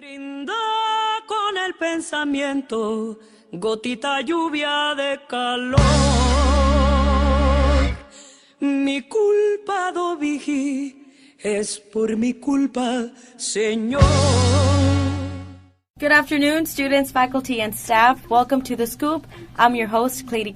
Brinda con el pensamiento, gotita lluvia de calor. Mi culpa, Dovigi, es por mi culpa, Señor. Good afternoon, students, faculty, and staff. Welcome to The Scoop. I'm your host, Cleiri,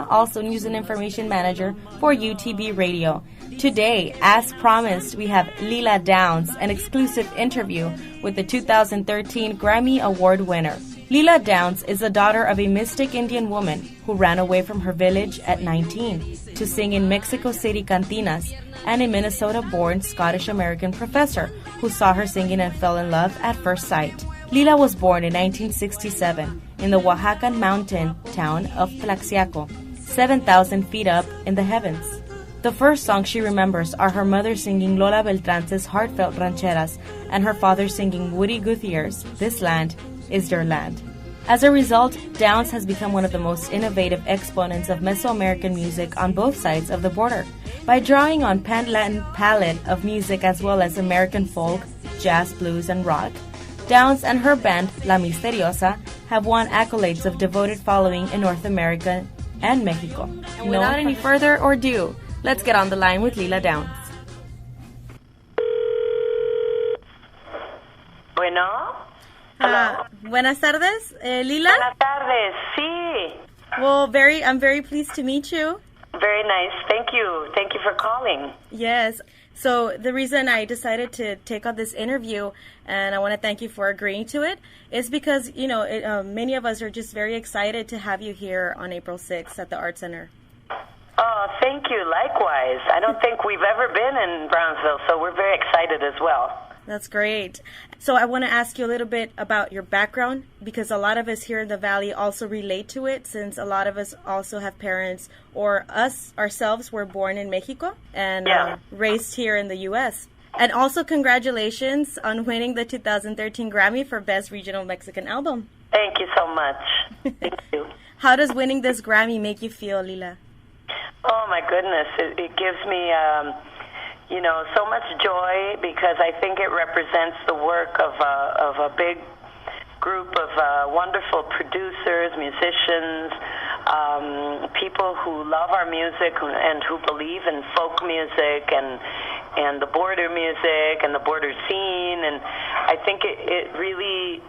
also News and Information Manager for UTB Radio. Today, as promised, we have Lila Downs, an exclusive interview with the 2013 Grammy Award winner. Lila Downs is the daughter of a mystic Indian woman who ran away from her village at 19 to sing in Mexico City cantinas, and a Minnesota-born Scottish-American professor who saw her singing and fell in love at first sight. Lila was born in 1967 in the Oaxacan mountain town of Tlaxiaco, 7,000 feet up in the heavens. The first songs she remembers are her mother singing Lola Beltran's heartfelt rancheras and her father singing Woody Gutierrez's This Land Is Your Land. As a result, Downs has become one of the most innovative exponents of Mesoamerican music on both sides of the border. By drawing on pan-Latin palette of music as well as American folk, jazz, blues, and rock, Downs and her band, La Misteriosa, have won accolades of devoted following in North America and Mexico. And without any further ado, let's get on the line with Lila Downs. Bueno. Hello. Buenas tardes, Lila. Buenas tardes, sí. Well, I'm very pleased to meet you. Very nice. Thank you. Thank you for calling. Yes. So the reason I decided to take on this interview, and I want to thank you for agreeing to it, is because, many of us are just very excited to have you here on April 6th at the Art Center. Oh, thank you. Likewise. I don't think we've ever been in Brownsville, so we're very excited as well. That's great. So I want to ask you a little bit about your background, because a lot of us here in the Valley also relate to it, since a lot of us also have parents, or us ourselves were born in Mexico and raised here in the U.S. And also congratulations on winning the 2013 Grammy for Best Regional Mexican Album. Thank you so much. Thank you. How does winning this Grammy make you feel, Lila? Oh, my goodness. It gives me... so much joy, because I think it represents the work of a big group of wonderful producers, musicians, people who love our music and who believe in folk music and the border music and the border scene. And I think it really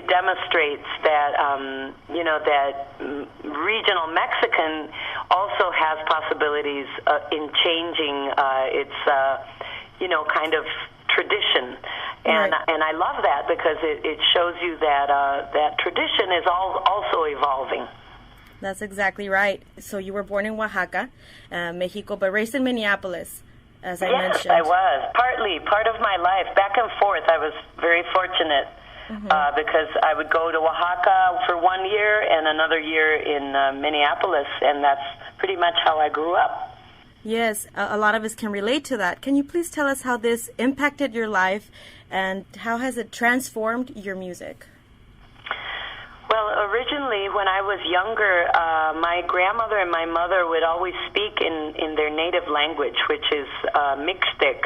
demonstrates that that regional Mexican also has possibilities in changing its kind of tradition. And Right. and I love that, because it shows you that that tradition is also evolving. That's exactly right. So you were born in Oaxaca, Mexico, but raised in Minneapolis, as I mentioned. Yes, I was. Part of my life, back and forth. I was very fortunate because I would go to Oaxaca for 1 year and another year in Minneapolis, and that's pretty much how I grew up. Yes, a lot of us can relate to that. Can you please tell us how this impacted your life, and how has it transformed your music? Well, originally, when I was younger, my grandmother and my mother would always speak in their native language, which is Mixtec.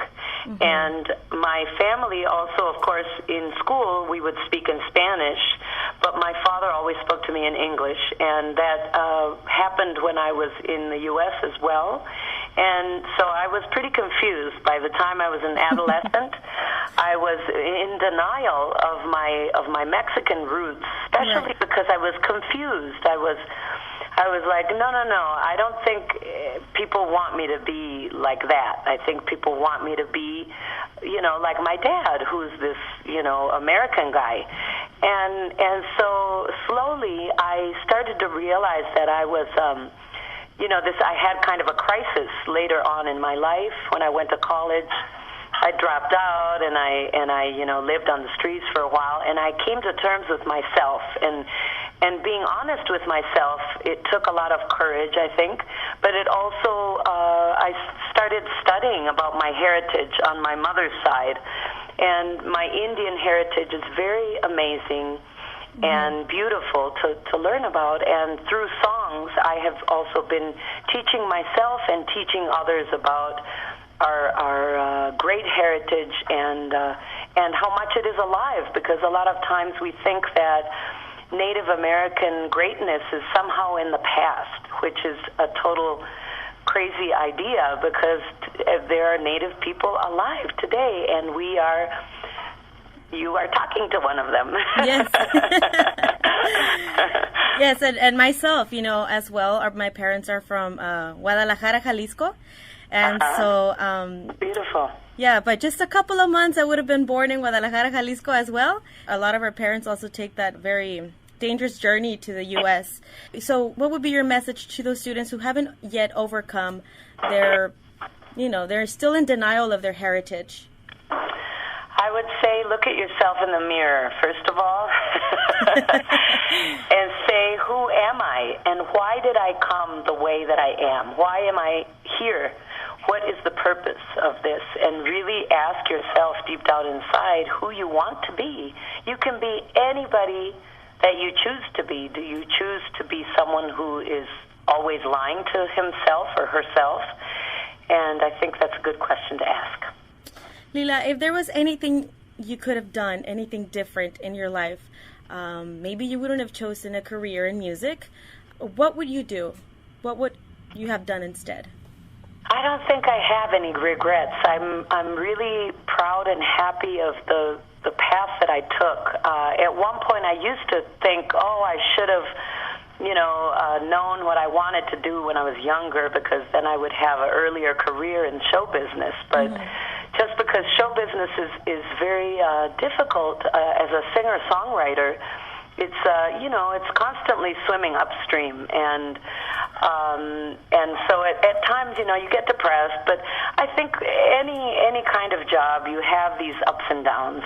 And my family also, of course, in school, we would speak in Spanish, but my father always spoke to me in English, and that happened when I was in the U.S. as well. And so I was pretty confused. By the time I was an adolescent, I was in denial of my Mexican roots, especially because I was confused. I was like, no, I don't think people want me to be like that. I think people want me to be, like my dad, who's this, American guy. And so slowly I started to realize that I was, I had kind of a crisis later on in my life when I went to college. I dropped out and I lived on the streets for a while, and I came to terms with myself, and being honest with myself, it took a lot of courage, I think, but it also, I started studying about my heritage on my mother's side, and my Indian heritage is very amazing and beautiful to learn about, and through songs, I have also been teaching myself and teaching others about our great heritage and and how much it is alive, because a lot of times we think that Native American greatness is somehow in the past, which is a total crazy idea, because there are Native people alive today, and you are talking to one of them. Yes. Yes, and myself, as well. My parents are from Guadalajara, Jalisco. And so... Beautiful. Yeah, but just a couple of months, I would have been born in Guadalajara, Jalisco as well. A lot of our parents also take that very dangerous journey to the U.S. So what would be your message to those students who haven't yet overcome they're still in denial of their heritage? I would say look at yourself in the mirror, first of all, and say, who am I, and why did I come the way that I am? Why am I here? What is the purpose of this? And really ask yourself deep down inside who you want to be. You can be anybody that you choose to be. Do you choose to be someone who is always lying to himself or herself? And I think that's a good question to ask. Lila, if there was anything you could have done, anything different in your life, maybe you wouldn't have chosen a career in music, what would you do? What would you have done instead? I don't think I have any regrets. I'm really proud and happy of the path that I took. At one point I used to think, I should have known what I wanted to do when I was younger, because then I would have an earlier career in show business. But just because show business is very difficult as a singer-songwriter, it's constantly swimming upstream, and so at times you get depressed. But I think any kind of job, you have these ups and downs,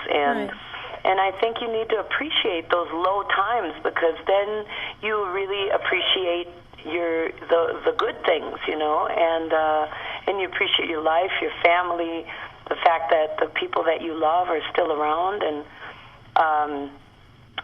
and I think you need to appreciate those low times, because then you really appreciate the good things, and you appreciate your life, your family, the fact that the people that you love are still around, and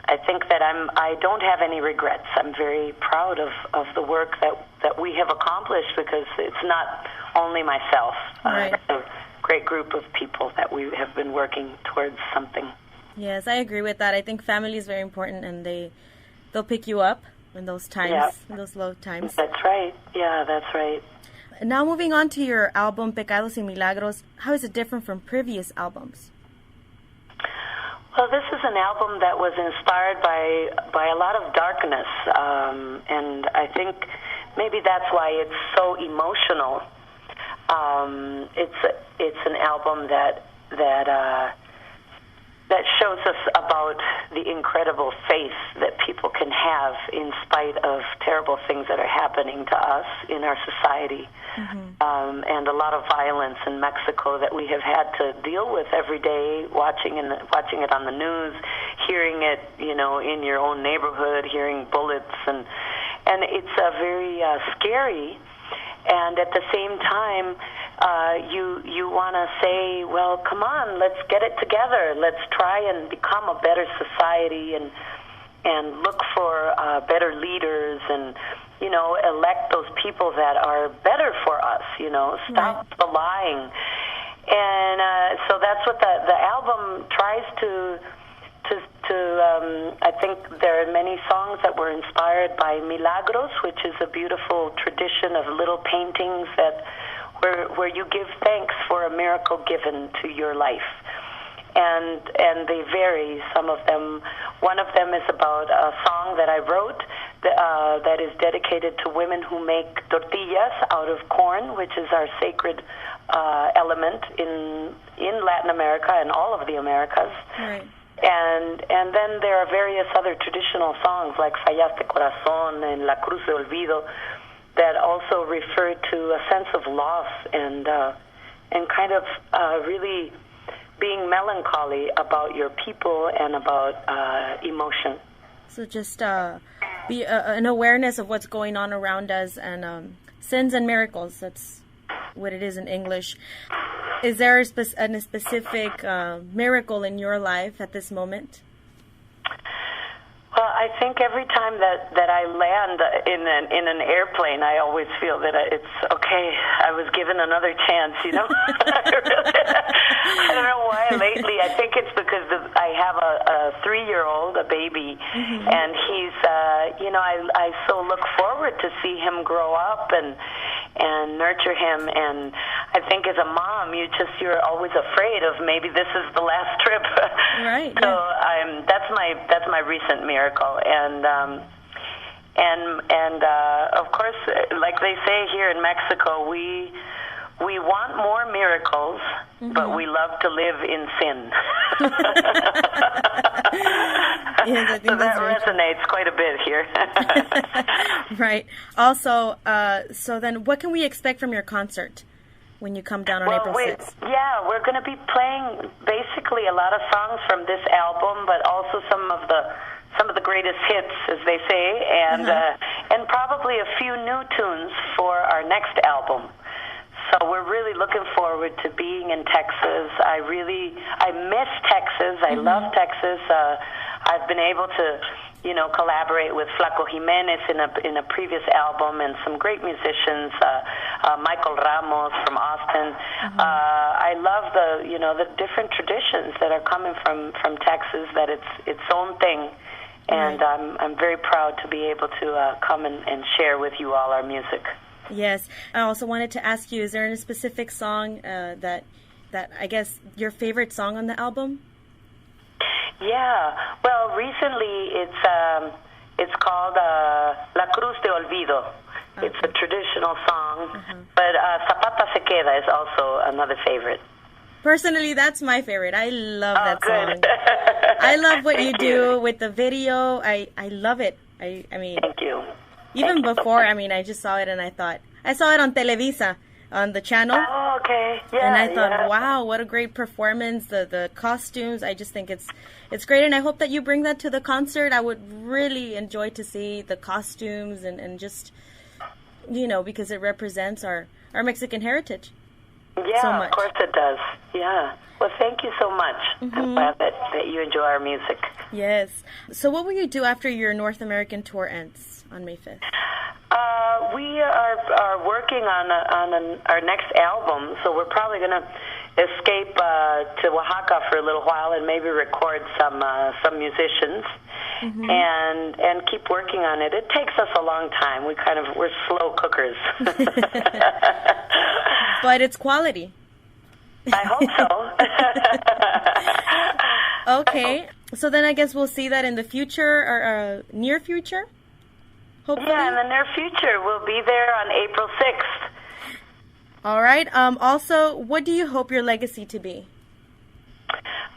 I think that I don't have any regrets. I'm very proud of the work that we have accomplished, because it's not only myself. Right. It's a great group of people that we have been working towards something. Yes, I agree with that. I think family is very important, and they'll pick you up in those times, in those low times. That's right. Yeah, that's right. Now moving on to your album, Pecados y Milagros, how is it different from previous albums? Well, this is an album that was inspired by a lot of darkness, and I think maybe that's why it's so emotional. It's an album that shows us about the incredible faith that people can have in spite of terrible things that are happening to us in our society, and a lot of violence in Mexico that we have had to deal with every day, watching it on the news, hearing it, in your own neighborhood, hearing bullets, and it's very scary. And at the same time, you want to say, well, come on, let's get it together. Let's try and become a better society, and look for better leaders, and elect those people that are better for us. Stop the lying. And so that's what the album tries to. I think there are many songs that were inspired by Milagros, which is a beautiful tradition of little paintings where you give thanks for a miracle given to your life. And they vary, some of them. One of them is about a song that I wrote that is dedicated to women who make tortillas out of corn, which is our sacred element in Latin America and all of the Americas. Right. And then there are various other traditional songs like Fallaste Corazón and La Cruz de Olvido that also refer to a sense of loss and kind of really being melancholy about your people and about emotion. So just be an awareness of what's going on around us, and sins and miracles. That's what it is in English. Is there a specific miracle in your life at this moment? Well, I think every time that I land in an airplane, I always feel that it's okay. I was given another chance, I don't know why lately. I think it's because I have a 3-year-old, a baby, and he's, I so look forward to see him grow up and nurture him. And I think as a mom, you're always afraid of maybe this is the last trip. Right. So that's my recent miracle. And of course, like they say here in Mexico, we want more miracles, but we love to live in sin. Yes, I think so that resonates quite a bit here. Right. Also, so then what can we expect from your concert when you come down on April 6th? Yeah, we're going to be playing basically a lot of songs from this album, but also some of the greatest hits, as they say, and probably a few new tunes for our next album. So we're really looking forward to being in Texas. I miss Texas. I love Texas. I've been able to, collaborate with Flaco Jimenez in a previous album and some great musicians, Michael Ramos from Austin. I love the different traditions that are coming from Texas, that it's its own thing. And I'm very proud to be able to come and share with you all our music. Yes. I also wanted to ask you, is there any specific song that I guess your favorite song on the album? Yeah. Well, recently it's called La Cruz de Olvido. Okay. It's a traditional song, but Zapata se queda is also another favorite. Personally, that's my favorite. I love that song. I love what you do with the video. I love it. I mean, thank you. Even before, I just saw it and I thought, I saw it on Televisa, on the channel. Oh, okay. Yeah. And I thought, wow, what a great performance. The costumes, I just think it's great. And I hope that you bring that to the concert. I would really enjoy to see the costumes and just, because it represents our Mexican heritage. Yeah, so much. Of course it does. Yeah. Well, thank you so much. I'm glad that you enjoy our music. Yes. So what will you do after your North American tour ends on May 5th? We are working on our next album, so we're probably going to escape to Oaxaca for a little while and maybe record some musicians and keep working on it. It takes us a long time. We're slow cookers. But it's quality. I hope so. Okay. So then I guess we'll see that in the future or near future? Hopefully. Yeah, in the near future. We'll be there on April 6th. All right. Also, what do you hope your legacy to be?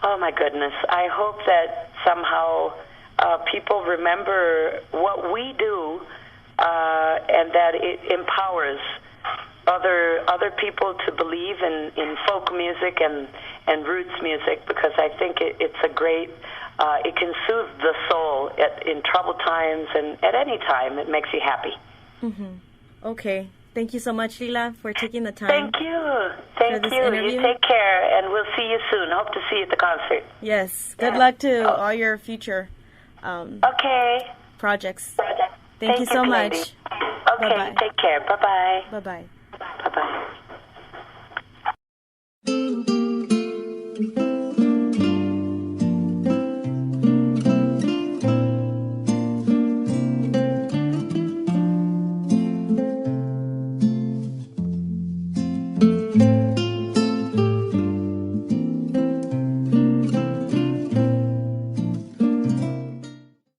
Oh, my goodness. I hope that somehow people remember what we do and that it empowers other people to believe in folk music and roots music, because I think it's a great, it can soothe the soul in troubled times, and at any time it makes you happy. Okay. Thank you so much, Lila, for taking the time. Thank you. Thank you. Interview. You take care, and we'll see you soon. Hope to see you at the concert. Yes. Good luck to all your future projects. Thank you so Cleiri. much. Okay, Bye-bye. take care. Bye-bye. Bye-bye. Bye-bye.